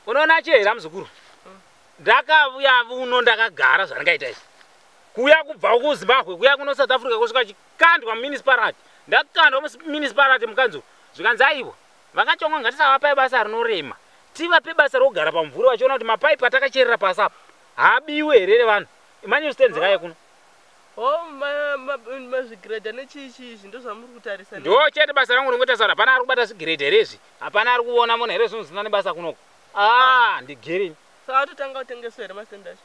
Unoona Chihere muzukuru. Ndakauya uno ndakagara zvarangaita izvi. Kuya kubva kuZimbabwe kuya kuno South Africa kusvika chikandwa municipality. Ndakandwa municipality mukanzo. Zvikanzi aiwa. Vakachongwa ngatisavapai basa rinorema. Tivape basa rogara pamvura vachiona kuti mapaipi atakacherera pasi apa habiwe here vanhu. Imani stenzeka kuno. Mazvigrade nechichi ndo zvamuri kutarisa. Ndo chete basa rangu ringoita sara hapana ari kubata zvigrade rezvi. Hapana ari kuona munhu here zvinozina nebasa kunoko. Ndigerini. Saka totanga kutengeswa here mastendacho.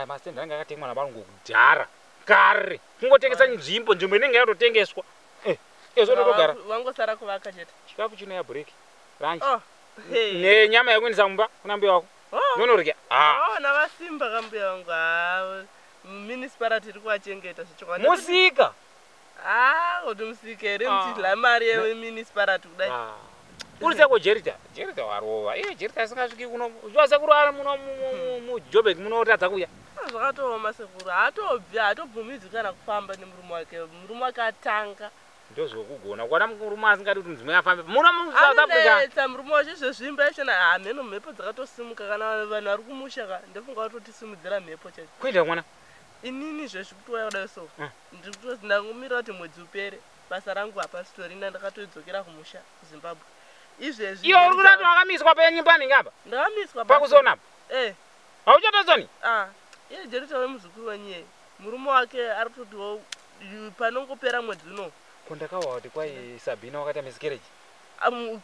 Mastenda anga akatemwa navarungu kudhara. Kare. Kungotengesa nzvimbo inenge yatotengeswa. Ezvotogara. Wangosara kuvaka chete. Chikafu chino ya break. Lunch. Nenyama yekuendesa mumba kuna mbuya wako. Nonorya. Navasimba kambuya wangu. Municipality iri kuachengeta zvichokwana. Musika. Kuti musika here muchidla mari yemunicipality kudai. Urise kuJerita. Jerita warova. Jerita asingasviki kuno. Uchwase kuri ari muno muJoburg munotadza kuya. Zvakatooma sekuru. Hatobvumidzwi kana kufamba nemurume wake. Murume wake atanga. Ndozvokugona. Kwana murume asingadi kuti mudzimai afambe. Muno muSouth Africa. Anonetsa murume wacho zvezvimba ishona mheno mhepo dzakatosimuka kana vanhu vari kumusha ndofunga kutotisimudzira mhepo chacho. Kuenda mwana. Inini zvekuti kudai so. Ndikuti ndangomirira kuti mwedzi upere. Basa rangu hapasitorina ndakatodzokera kumusha kuZimbabwe. Izvezvi. Iyo uri kurati wakamiswa penyumbani ngapa? Ndakamiswa pakuzona apa? Hauchatozoni? Iye Jerita wemuzukuru wenyu. Murume wake ari kutoti panongopera mwedzi uno. Kondakawa kuti kwai Sabina wakaita miscarriage.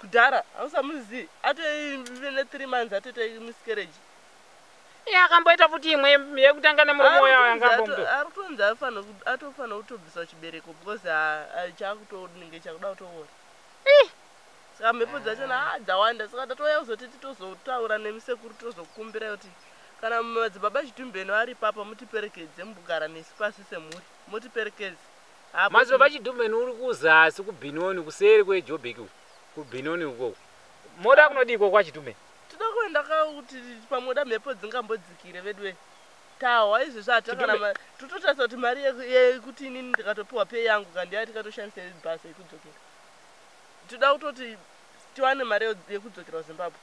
Kudhara hausamuzivi. Atoive ne3 months atoita miscarriage. Akamboita futi imwe yekutanga nemurume wayo yangambomuto. Ari kutonzi atofana kutobvisa chibereko because chakutonenge chakuda kutoora. Saka mhepo dzachona dzawanda saka tatoya kuzoti titozotaura nemisekuru tozokumbira kuti kana madzibaba Chitumbeni ari papa mutiperekedze mugara nesu pasi semhuri mutiperekedze. Madzibaba Chitumbeni uri kuzasi kuBinoni kuseri kweJoburg kuBinoni uko. Moda kunodiko kwa Chitumbeni? Toda kuenda kuti pamoda mhepo dzingambodzikire vedwe. Tawa izvi zvatakana tototarisa kuti mari yekuti inini ndikatopiwa pay yangu kandi ati katoshandisa basa yekudzokera. Toda kutoti tiwane mari yekudzokera kuZimbabwe.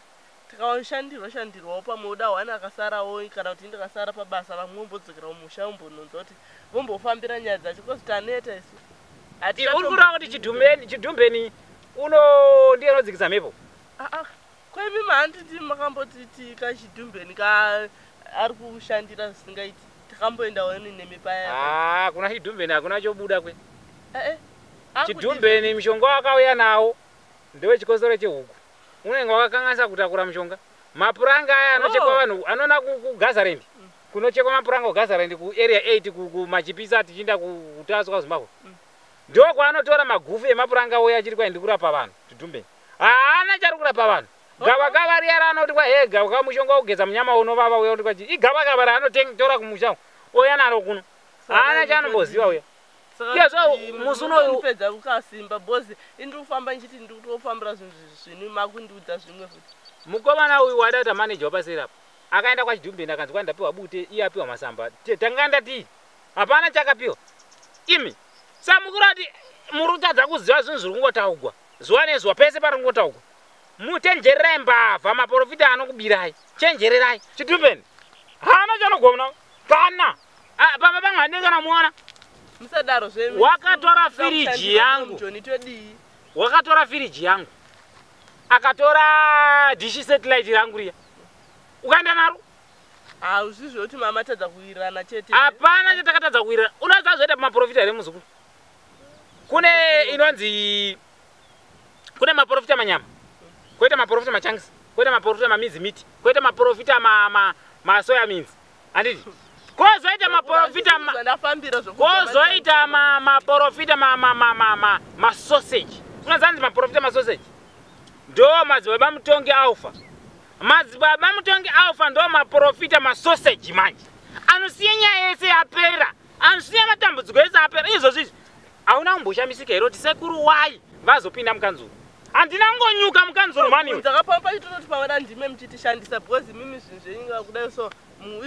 Tikashandirwawo pamoda wana akasarawo kana kuti ndakasara pabasa vamwe vombodzokera kumusha vombononzwa kuti vombofambira nyaya dzacho kozi taneta isu. Uri kurava kuti Chitumbeni uno ndiye anodzikisa mhepo? Kwemi handiti makamboti kaChitumbeni ari kushandira zvisingaiti tikamboendawo nemhepo yake. Kuna Chitumbeni hakuna chobuda kwe. Chitumbeni mishonga wakauya nawo ndewechikosoro chehuku. Unenge wakakanganisa kutakura mishonga. Mapuranga aya anochekwa vanhu anona kuGazaland. Kunochekwa mapuranga kuGazaland kuarea 8 kumachipisa tichienda kutaswa Zimbabwe. Ndiko kwaanotora magufu emapuranga oya achiri kwaindi kurapa vanhu Chitumbeni. Haana chari kurapa vanhu. Gavakava riya raanoti kwa gavakava mushonga wokugeza munyama unovava uya kuti kwachi igavakava raanotora kumusha oya naro kuno. Haana chaanomboziva uya. Saka musi unoyu pedza kukasimba bozi indiri kufamba nchiti ndiri kutofambira zvinhu zvini makundiudza zvimwe futi. Mukomana uyu wadata manager wapasera apa. Akaenda kwaChitumbeni akanzi ndapiwa bute iye apiwa masamba. Tanganda tii. Hapana chakapiwa. Imi samukurati murutadza kuziva zvinhu zviri kungotaugwa. Zuva nezuva pese pari kungotaugwa. Mutenjererai mbavha maprofita anokubirai. Chenjererai. Chitumbeni haana chanogona kana pamba pamwe kana muona. Musadaro zvemi. Wakatora firiji yangu. Wakatora firiji yangu. Akatora dishi satellite rangu riya. Ukaenda naro? Uzvizvo kuti mama tadza kuwirirana chete. Hapana chatakatadza kuwirirana. Unoziva zvoita maprofita here muzukuru? Kune inonzi kune maprofita manyama. Koita maprofita machangisi. Koita maprofita mamizi miti. Koita maprofita masoya means. Anditi? Kozoita maprofita kozoita maprofita sausage. Unazanzi maprofita sausage. Ndo madzibaba Mutongi alpha. Madzibaba Mutongi alpha ndo maprofita sausage manje. Anosiya nyaya yese yapera. Anosiya matambudziko yese yapera. Izvozvi hauna kumboshamisika here kuti sekuru wai vazopinda mukanzuru. Handina ngonyuka mukanzuru mani. Ndakapamba itoti pamwe ndime muchitishandisa because mimi zvinhu zvenyika kudai so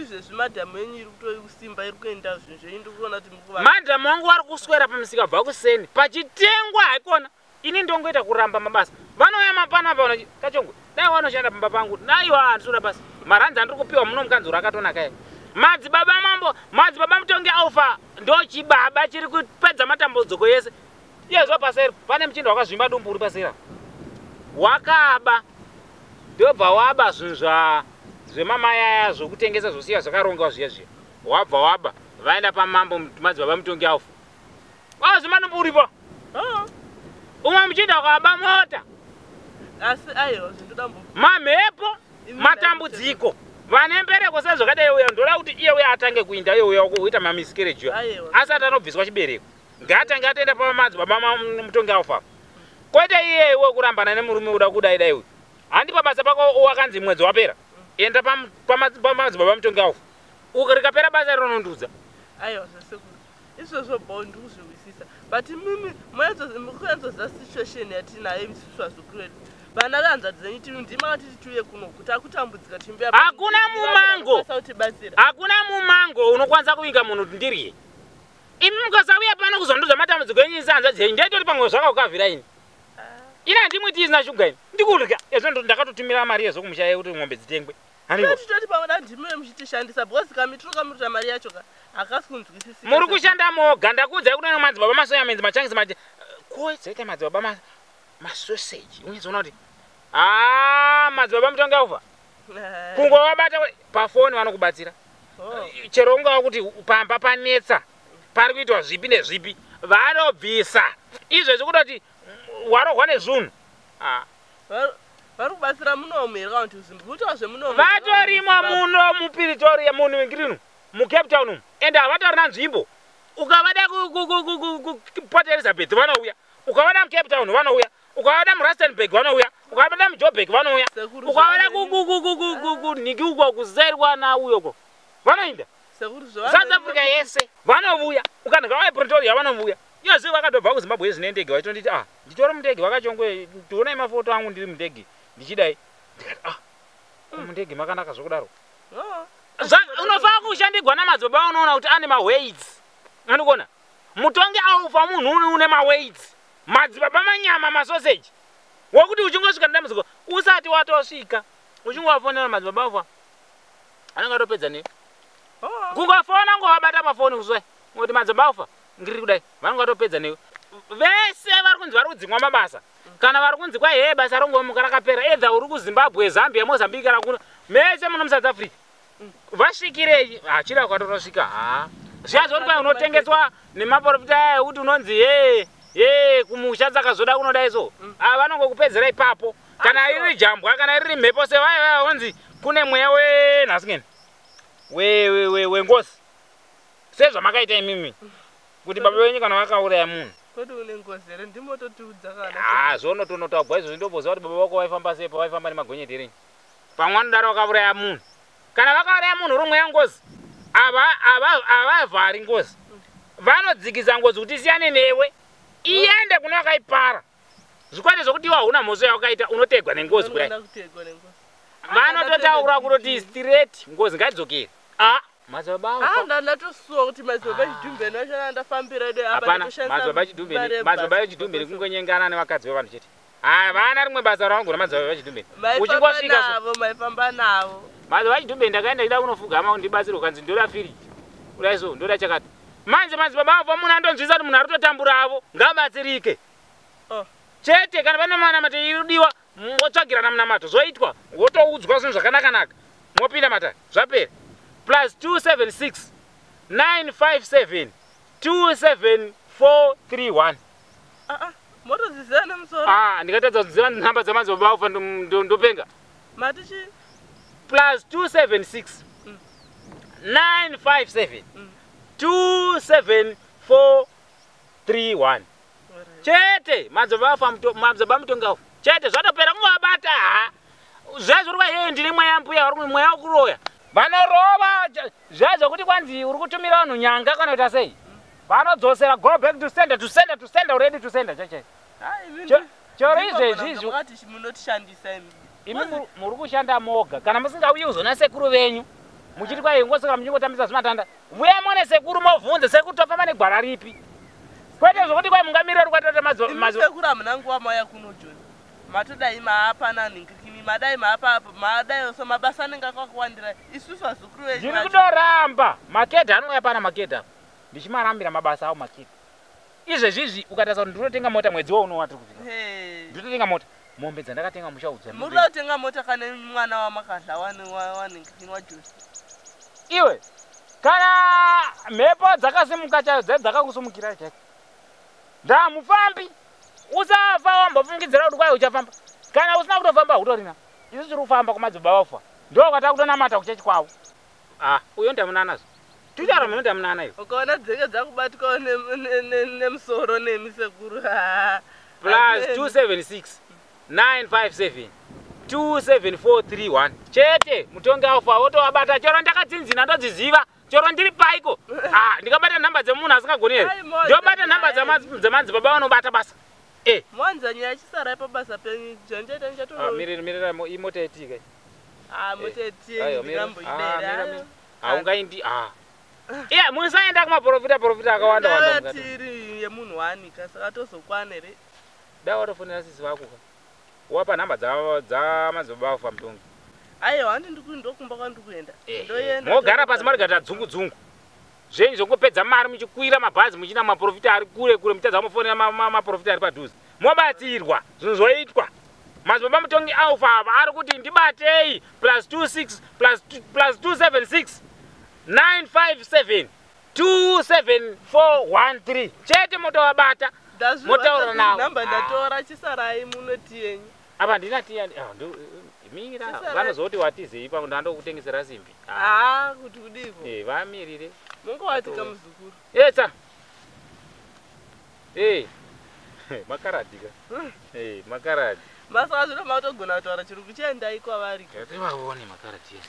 izvezvi madhamu enyu iri kutokusimba iri kuenda zvinhu zvenyu ndiri kuona kuti mukuva. Madhamu wangu ari kuswera pamusika bva kuseni. Pachitengwa haikona. Ini ndongoita kuramba mabasa. vanouya mapana apa Kachongwe dai wanoshanda pamba pangu naiwa andisura basi maranzi andiri kupiwa muno mukanzuro akatonaka ye madzibaba Mutongi aufa ndo chibaba chiri kupedza matambudziko yese iyezvo paseri pane muchinda wakazvimba dumbu uri paseri wakaba ndobva waba zvinhu zvemamayaya zvokutengesa zvosiya zvakaronga zviya zviya wabva vaenda pamambo madzibaba Mutongi aufa wakazvimba dumbu uripo umwe muchinda wakaba mota asi ayo zvindodambo mamhepo matambudziko vane mbereko sezvakadai uya ndoda kuti iye uya atange kuinda iye uya kuita mamisikereji asati anobviswa chibereko ngatange atoenda pamadzibaba Mutongi aufa kwete iye iwe kurambana nemurume uda kudai uyu handipa basa pako wakanzi mwedzi wapera enda pamadzibaba Mutongi aufa rikapera basa rinondudza aiwa zvasekuru izvozvo ndikuzviwisisa but mimi mukuenzoza situation yatinayo isusu vazukuru vedu vana vanza dzenyu tiri ndimakati tituye kuno kuti akutambudzika timbea hakuna mumango unokwanisa kuinga munhu kuti ndirye imi mukasauya pano kuzondudza matambudziko enyu isanza dzenyu ndaitori pamwe zvakaukavhira ini ina ndimwiti isina shuga ini ndikurya ezvo ndakatotumira mari yezvokumushaye kuti ng'ombe dzitengwe titoti pamwe dandimire muchitishandisa because kamiturukamurira mari yacho hakasi kunzwisisika muri kushanda moga ndakuudzai kuti madzibaba masoya menzi machangisi maje kozoita madzibaba masoseji unyizoona kuti madzibaba Mutongi aufa kungowabata pafoni vanokubatsira chero ungava kuti pamba panetsa pari kuitwa zvipi nezvipi vanobvisa izvezvi kuda kuti warohwa nezvunhu vari kubatsira muno muheraunti uzimbikuitawo zvemuno vatorimo muno mupiritoria munhu wengirinu mucape town umu ende havatorina nzvimbo ukavada kuport elizabeth vanouya ukavada mucape town vanouya ukavada murustenburg vanouya ukavada mujoburg vanouya ukavada kunhiki uko kuserwa nauyoko vanoinda south africa yese vanouya ukanhika vai pretoria vanouya iyozvi vakatobva kuzimbabwe zvinendege vaitonditi nditori mundege vakachongwe ndionai mafoto angu ndiri mundege ndichidai ndikati mundege makanaka zvokudaro unofanira kushandigwa namadzibaba unoona kuti ane maweights andikuona Mutongi aufa munhu une maweights madzibaba manyama masoseji wokuti uchingosvika nedambudziko usati watosvika uchingovafonera madzibaba aufa anenge atopedza newe kungofona ngovabata pafoni kuzwai ngoti madzibaba aufa ngiri kudai vanenge vatopedza newe vese vari kunzi vari kudzimwa mabasa kana vari kunzi kwai basa rongomuka rakapera edha uri kuzimbabwe zambia mozambique kana kuno mese muno musouth africa vasvikirei chida kwatonosvika zvazoti kwai unotengeswa nemaprofita ekuti unonzi kumusha dzakazoda kunodai so vanongokupedzera ipapo kana iri jambwa kana iri mhepo sevaiva vanzi kune mweya wenhasingeni wengozi sezvamakaita imimi kuti baba venyu kana vakauraya munhu kodi une ngozi here ndimototiudza kana zvonotonotagwa izvo ndobvoza kuti baba vako vaifamba sepo vaifamba nemagonyeti here pamwana daro vakauraya munhu kana vakauraya munhu uri mweya ngozi havavhari ngozi vanodzikisa ngozi kuti siyane newe iende kuna vakaipara zvikwete zvokuti iwa hauna mhosva yawakaita unotegwa nengozi kudai vanototaura kutoti straight ngozi ngaidzokere madzibaba ndatosuwa kuti madzibaba echidhumbeni vachana ndafambira madzibaba echidhumbeni kungonyengana nevakadzi vevanhu chete havana rimwe basa ravangona madzibaba echidhumbeni uchingosvikanavo maifamba navo madzibaba echidhumbeni ndakaenda ndida kunofugama undibatsira ukanzi ndoda firiji kudai so ndoda chakati manje madzibaba avo munhu andonzwisa kuti munhu ari kutotambura avo ngabatsirike chete kana pane manamato irudiwa motsvagirana munamato zoitwa wotoudzwa zvinhu zvakanakanaka mopinda matari zvapera plus 276 957 27431 motoziziva nemusoro ndikatadza kuziva nhamba dzamadzibaba aufa ndopenga matichi plus 276 957 27431 chete madzibaba Mutongi aufa chete zvatopera kungovabata zvezvuri ndine mweya mbuya uri mweya wekuroya vanorova zvezvokuti kwanzi uri kutumira vanhu nyanga kana kuita sei vanodzosera go back to sender ready to sender cheche choro izvezvi imi muri kushanda moga kana musingauyi uzona sekuru venyu muchiti kwai ngosaka muchingotambisa zvimatanda vuya mone sekuru movhunze sekuru tofamba negwara ripi kwete zvokuti kwai mungamirira uri kwatota sekuru hamuna nguva mauya kuno joni matodai maapana ningikini madai maapa madai so mabasa anenge akakuwandira isusu azukuru wenyu ndiri kudoramba maketa anouya pana maketa ndichimarambira mabasa awo maketa izvezvizvi ukatarisa kuti ndinotenga mota mwedzi waunowatiri kufika ndinotenga mota mombe dzandakatenga mushaudzwa muri kutenga mota kana mwana wamakadla waningikini wajosi iwe kana mhepo dzakasimuka chaio dzakakusumukira chake ndamufambi usafa wambofungidzira kuti kwai uchafamba kana usina kutofamba utorina isu tiri kufamba kumadzibaba wafa ndo kwata kutonamata kuchechi kwavo uyo ndamunanazo tucharo mino ndamunana iyo ukaona dzeke dzakubatikawo nemusoro nemisekuru plus 276 957 27431 chete Mutongi afa wotowabata choro ndakatsinzina ndodziziva choro ndiri paiko ndikabata nhamba dzemunhu asingagoni here ndobata nhamba dzemadzibaba vanobata basa mwanza nyaya yachisarai pabasa penyu jonjeta mirira imota yetika mota yetiamboidera haungaindi musaenda kumaprofita akawanda tiri yemunhu waanika saka tozokwana here da watofonera sisi vakuka wapa nhamba dzamadzibaba vafa Mutongi aiwa handi ndokumba kwandikuenda mogara pasi marigata dzungu zvenyu zvongopedza mari muchikwira mabhazi muchina maprofita ari kure mutadza mufonera maprofita ari padhuze mobatsirwa zvinhu zvoitwa madzibaba Mutongi aufa ava ari kuti ndibatei plus 26 plus 276 957 27413 chete motowabata motaura navo namba ndatora chisarai munoti yenyu apa ndinatiya mira vanozoti watizei pa ndandokutengesera simbi kuti kudiko vamirire mungowatika muzukuru etsa makaradika makaradi masaka zvino matogona kutaura chiri kuchiendai kwavari vaone makaradi